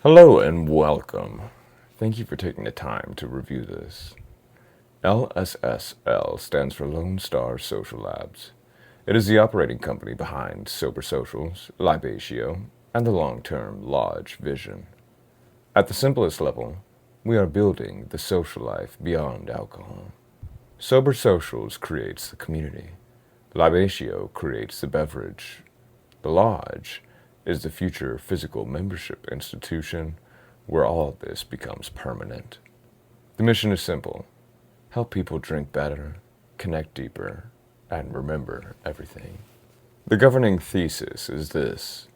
Hello and welcome. Thank you for taking the time to review this. LSSL stands for Lone Star Social Labs. It is the operating company behind Sober Socials, LIBATIO, and the long-term Lodge vision. At the simplest level, we are building the social life beyond alcohol. Sober Socials creates the community. LIBATIO creates the beverage. The Lodge is the future physical membership institution where all of this becomes permanent. The mission is simple: help people drink better, connect deeper, and remember everything. The governing thesis is this: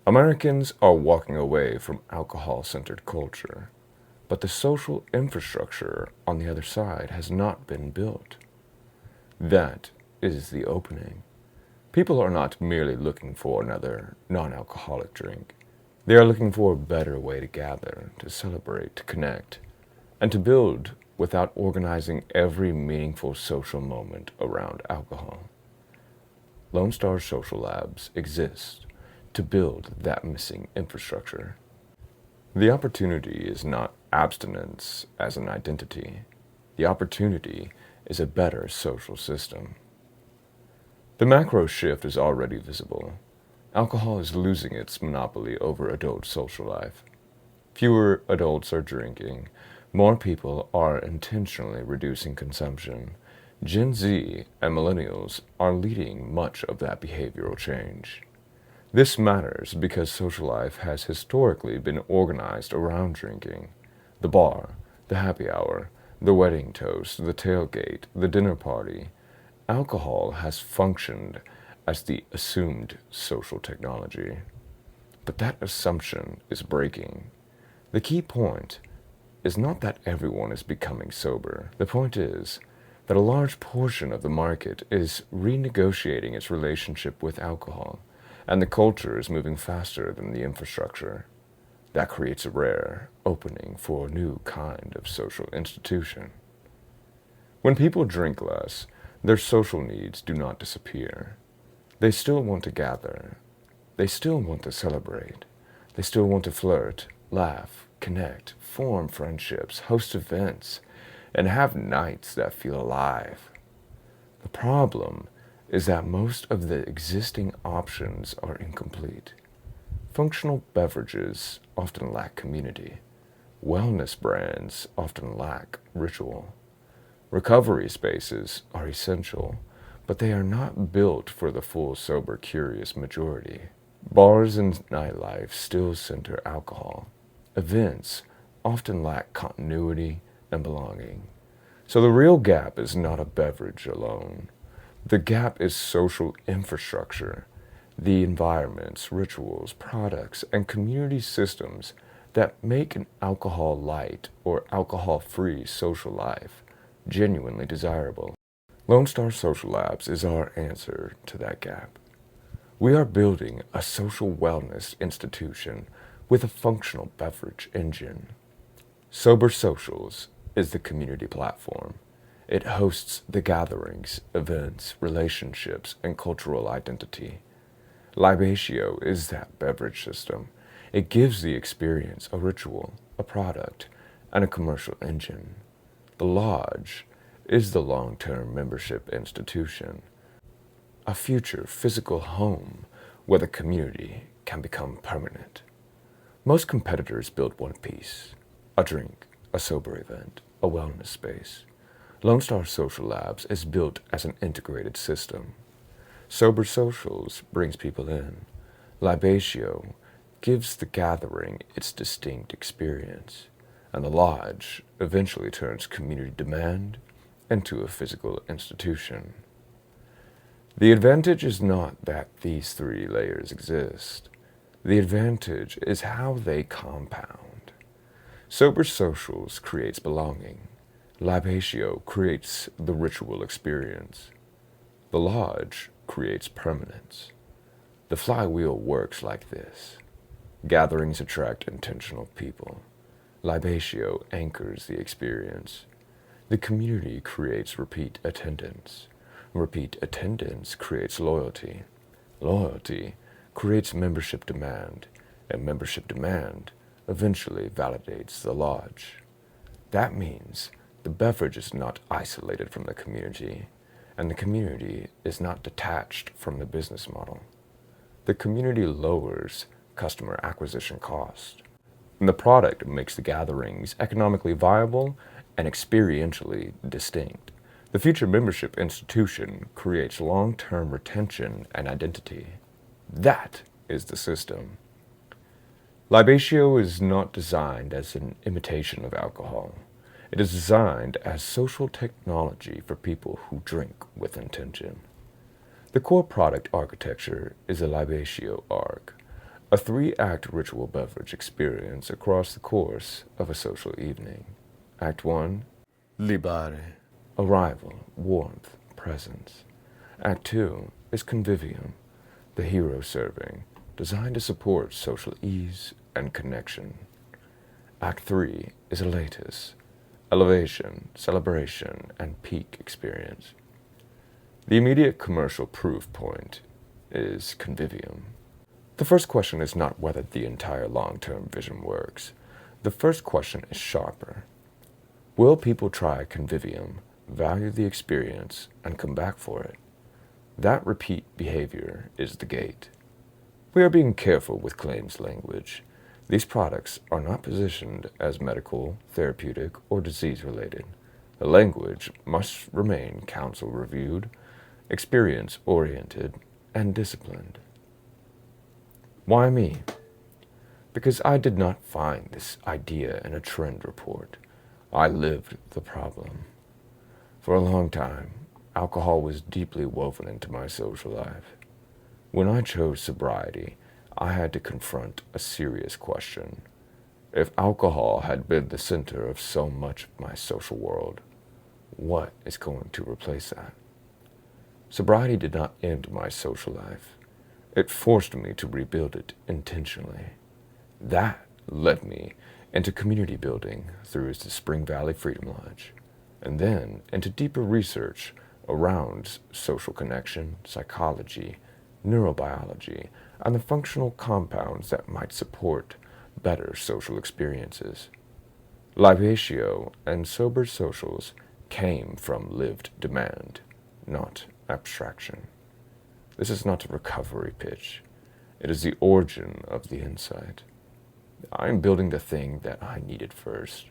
Americans are walking away from alcohol-centered culture, but the social infrastructure on the other side has not been built. That is the opening. People are not merely looking for another non-alcoholic drink. They are looking for a better way to gather, to celebrate, to connect, and to build without organizing every meaningful social moment around alcohol. Lone Star Social Labs exist to build that missing infrastructure. The opportunity is not abstinence as an identity. The opportunity is a better social system. The macro shift is already visible. Alcohol is losing its monopoly over adult social life. Fewer adults are drinking. More people are intentionally reducing consumption. Gen Z and millennials are leading much of that behavioral change. This matters because social life has historically been organized around drinking. The bar, the happy hour, the wedding toast, the tailgate, the dinner party. Alcohol has functioned as the assumed social technology. But that assumption is breaking. The key point is not that everyone is becoming sober. The point is that a large portion of the market is renegotiating its relationship with alcohol, and the culture is moving faster than the infrastructure. That creates a rare opening for a new kind of social institution. When people drink less, their social needs do not disappear. They still want to gather. They still want to celebrate. They still want to flirt, laugh, connect, form friendships, host events, and have nights that feel alive. The problem is that most of the existing options are incomplete. Functional beverages often lack community. Wellness brands often lack ritual. Recovery spaces are essential, but they are not built for the full sober, curious majority. Bars and nightlife still center alcohol. Events often lack continuity and belonging. So the real gap is not a beverage alone. The gap is social infrastructure, the environments, rituals, products, and community systems that make an alcohol-light or alcohol-free social life genuinely desirable. Lone Star Social Labs is our answer to that gap. We are building a social wellness institution with a functional beverage engine. Sober Socials is the community platform. It hosts the gatherings, events, relationships, and cultural identity. LIBATIO is that beverage system. It gives the experience a ritual, a product, and a commercial engine. The Lodge is the long-term membership institution, a future physical home where the community can become permanent. Most competitors build one piece: a drink, a sober event, a wellness space. Lone Star Social Labs is built as an integrated system. Sober Socials brings people in. LIBATIO gives the gathering its distinct experience. And the Lodge eventually turns community demand into a physical institution. The advantage is not that these three layers exist. The advantage is how they compound. Sober Socials creates belonging. LIBATIO creates the ritual experience. The Lodge creates permanence. The flywheel works like this. Gatherings attract intentional people. LIBATIO anchors the experience. The community creates repeat attendance. Repeat attendance creates loyalty. Loyalty creates membership demand, and membership demand eventually validates the lodge. That means the beverage is not isolated from the community, and the community is not detached from the business model. The community lowers customer acquisition cost, and the product makes the gatherings economically viable and experientially distinct. The future membership institution creates long-term retention and identity. That is the system. LIBATIO is not designed as an imitation of alcohol. It is designed as social technology for people who drink with intention. The core product architecture is a LIBATIO arc, a 3-act ritual beverage experience across the course of a social evening. Act 1, LIBATIO, arrival, warmth, presence. Act 2 is convivium, the hero serving, designed to support social ease and connection. Act 3 is elatus, elevation, celebration, and peak experience. The immediate commercial proof point is convivium. The first question is not whether the entire long-term vision works. The first question is sharper. Will people try convivium, value the experience, and come back for it? That repeat behavior is the gate. We are being careful with claims language. These products are not positioned as medical, therapeutic, or disease-related. The language must remain counsel-reviewed, experience-oriented, and disciplined. Why me? Because I did not find this idea in a trend report. I lived the problem. For a long time, alcohol was deeply woven into my social life. When I chose sobriety, I had to confront a serious question. If alcohol had been the center of so much of my social world, what is going to replace that? Sobriety did not end my social life. It forced me to rebuild it intentionally. That led me into community building through the Spring Valley Freedom Lodge, and then into deeper research around social connection, psychology, neurobiology, and the functional compounds that might support better social experiences. LIBATIO and sober socials came from lived demand, not abstraction. This is not a recovery pitch. It is the origin of the insight. I am building the thing that I needed first,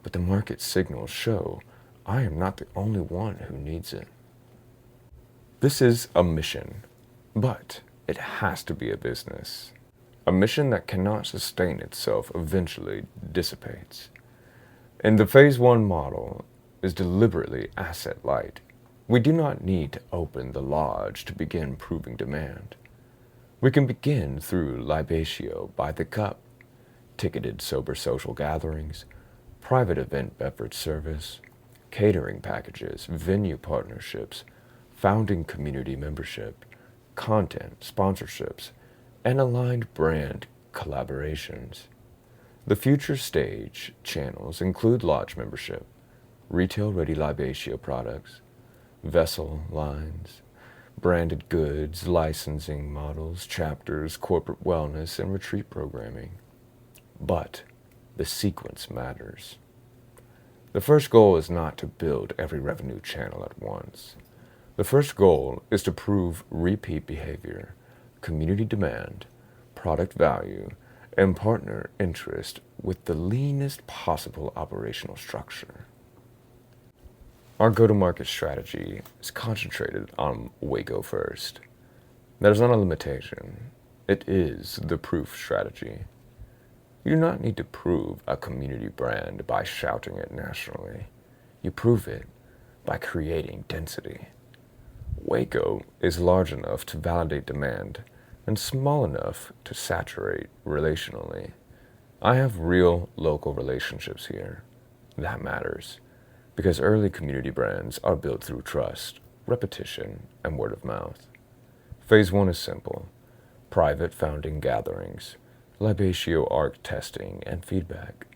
but the market signals show I am not the only one who needs it. This is a mission, but it has to be a business. A mission that cannot sustain itself eventually dissipates. And the Phase 1 model is deliberately asset-light. We do not need to open the lodge to begin proving demand. We can begin through LIBATIO by the cup, ticketed sober social gatherings, private event beverage service, catering packages, venue partnerships, founding community membership, content, sponsorships, and aligned brand collaborations. The future stage channels include lodge membership, retail-ready LIBATIO products, vessel lines, branded goods, licensing models, chapters, corporate wellness, and retreat programming. But the sequence matters. The first goal is not to build every revenue channel at once. The first goal is to prove repeat behavior, community demand, product value, and partner interest with the leanest possible operational structure. Our go-to-market strategy is concentrated on Waco first. That is not a limitation. It is the proof strategy. You do not need to prove a community brand by shouting it nationally. You prove it by creating density. Waco is large enough to validate demand and small enough to saturate relationally. I have real local relationships here. That matters, because early community brands are built through trust, repetition, and word of mouth. Phase 1 is simple: private founding gatherings, LIBATIO ARC testing and feedback,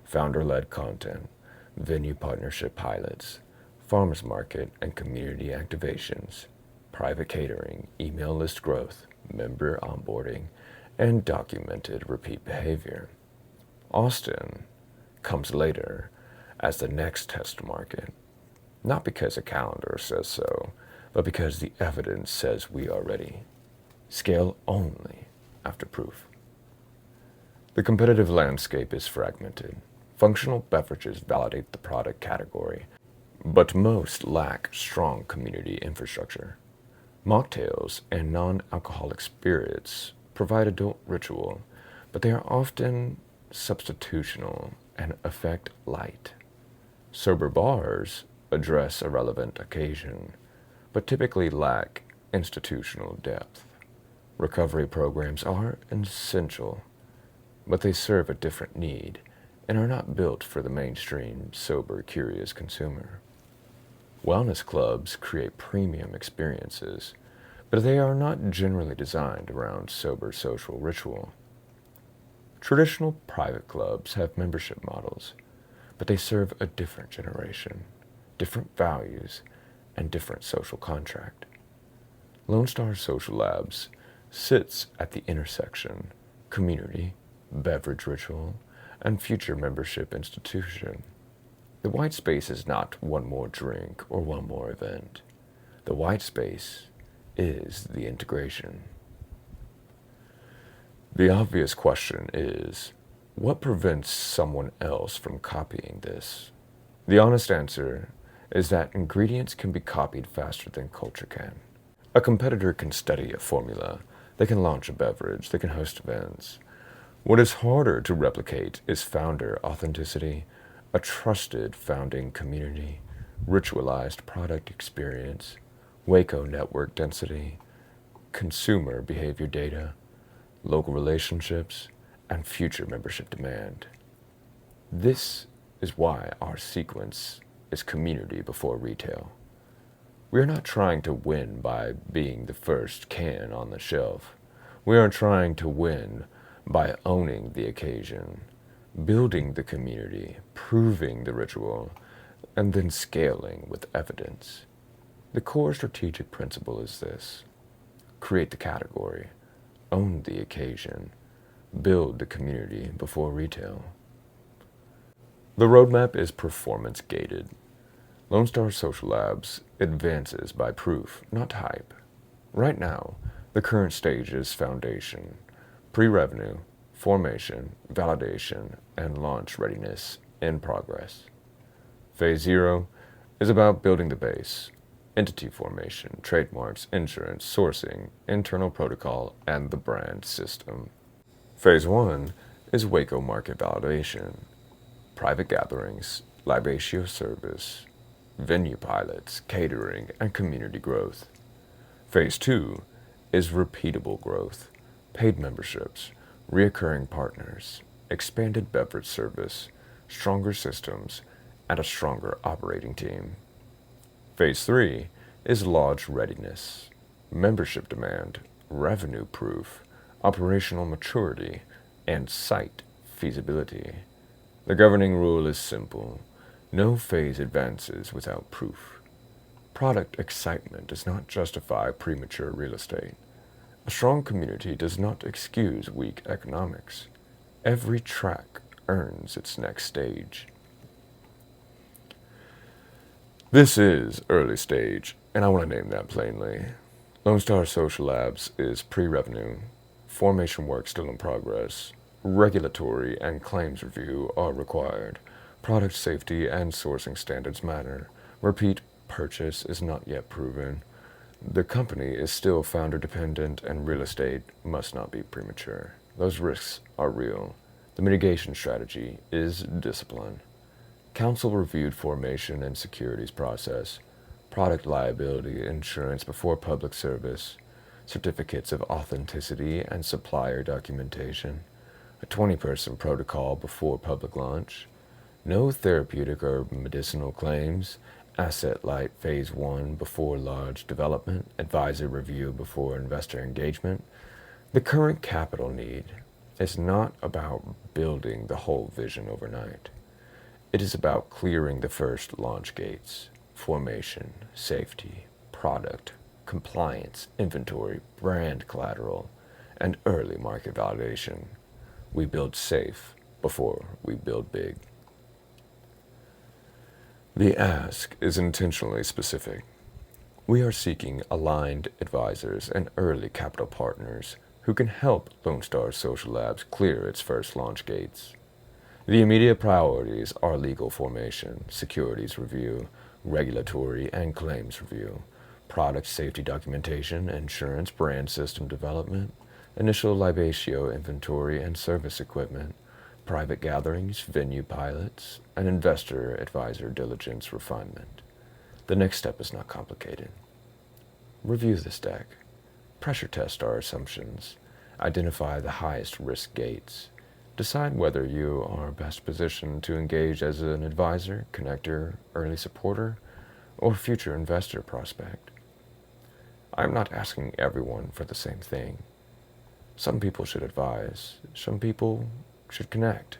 founder-led content, venue partnership pilots, farmers market and community activations, private catering, email list growth, member onboarding, and documented repeat behavior. Austin comes later as the next test market, not because a calendar says so, but because the evidence says we are ready. Scale only after proof. The competitive landscape is fragmented. Functional beverages validate the product category, but most lack strong community infrastructure. Mocktails and non-alcoholic spirits provide adult ritual, but they are often substitutional and affect light. Sober bars address a relevant occasion, but typically lack institutional depth. Recovery programs are essential, but they serve a different need and are not built for the mainstream, sober, curious consumer. Wellness clubs create premium experiences, but they are not generally designed around sober social ritual. Traditional private clubs have membership models, but they serve a different generation, different values, and different social contract. Lone Star Social Labs sits at the intersection, community, beverage ritual, and future membership institution. The white space is not one more drink or one more event. The white space is the integration. The obvious question is, what prevents someone else from copying this? The honest answer is that ingredients can be copied faster than culture can. A competitor can study a formula, they can launch a beverage, they can host events. What is harder to replicate is founder authenticity, a trusted founding community, ritualized product experience, Waco network density, consumer behavior data, local relationships, and future membership demand. This is why our sequence is community before retail. We are not trying to win by being the first can on the shelf. We are trying to win by owning the occasion, building the community, proving the ritual, and then scaling with evidence. The core strategic principle is this: create the category, own the occasion, build the community before retail. The roadmap is performance gated. Lone Star Social Labs advances by proof, not hype. Right now, the current stage is foundation, pre-revenue, formation, validation, and launch readiness in progress. Phase 0 is about building the base, entity formation, trademarks, insurance, sourcing, internal protocol, and the brand system. Phase 1 is Waco market validation, private gatherings, LIBATIO service, venue pilots, catering, and community growth. Phase 2 is repeatable growth, paid memberships, reoccurring partners, expanded beverage service, stronger systems, and a stronger operating team. Phase 3 is launch readiness, membership demand, revenue proof, operational maturity, and site feasibility. The governing rule is simple: no phase advances without proof. Product excitement does not justify premature real estate. A strong community does not excuse weak economics. Every track earns its next stage. This is early stage, and I want to name that plainly. Lone Star Social Labs is pre-revenue. Formation work still in progress. Regulatory and claims review are required. Product safety and sourcing standards matter. Repeat purchase is not yet proven. The company is still founder dependent, and real estate must not be premature. Those risks are real. The mitigation strategy is discipline. Council reviewed formation and securities process, product liability insurance before public service, certificates of authenticity and supplier documentation, a 20-person protocol before public launch, no therapeutic or medicinal claims, asset light phase 1 before large development, advisor review before investor engagement. The current capital need is not about building the whole vision overnight. It is about clearing the first launch gates: formation, safety, product, compliance, inventory, brand collateral, and early market validation. We build safe, before we build big. The ask is intentionally specific. We are seeking aligned advisors and early capital partners who can help Lone Star Social Labs clear its first launch gates. The immediate priorities are legal formation, securities review, regulatory and claims review, product safety documentation, insurance, brand system development, initial LIBATIO inventory and service equipment, private gatherings, venue pilots, and investor advisor diligence refinement. The next step is not complicated. Review this deck, pressure test our assumptions, identify the highest risk gates, decide whether you are best positioned to engage as an advisor, connector, early supporter, or future investor prospect. I am not asking everyone for the same thing. Some people should advise, some people should connect.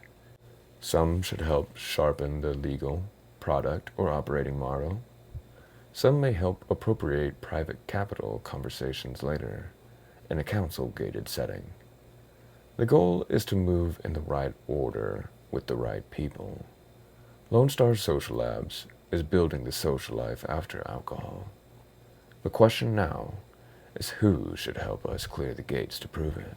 Some should help sharpen the legal, product, or operating model. Some may help appropriate private capital conversations later in a council-gated setting. The goal is to move in the right order with the right people. Lone Star Social Labs is building the social life after alcohol. The question now is who should help us clear the gates to prove it.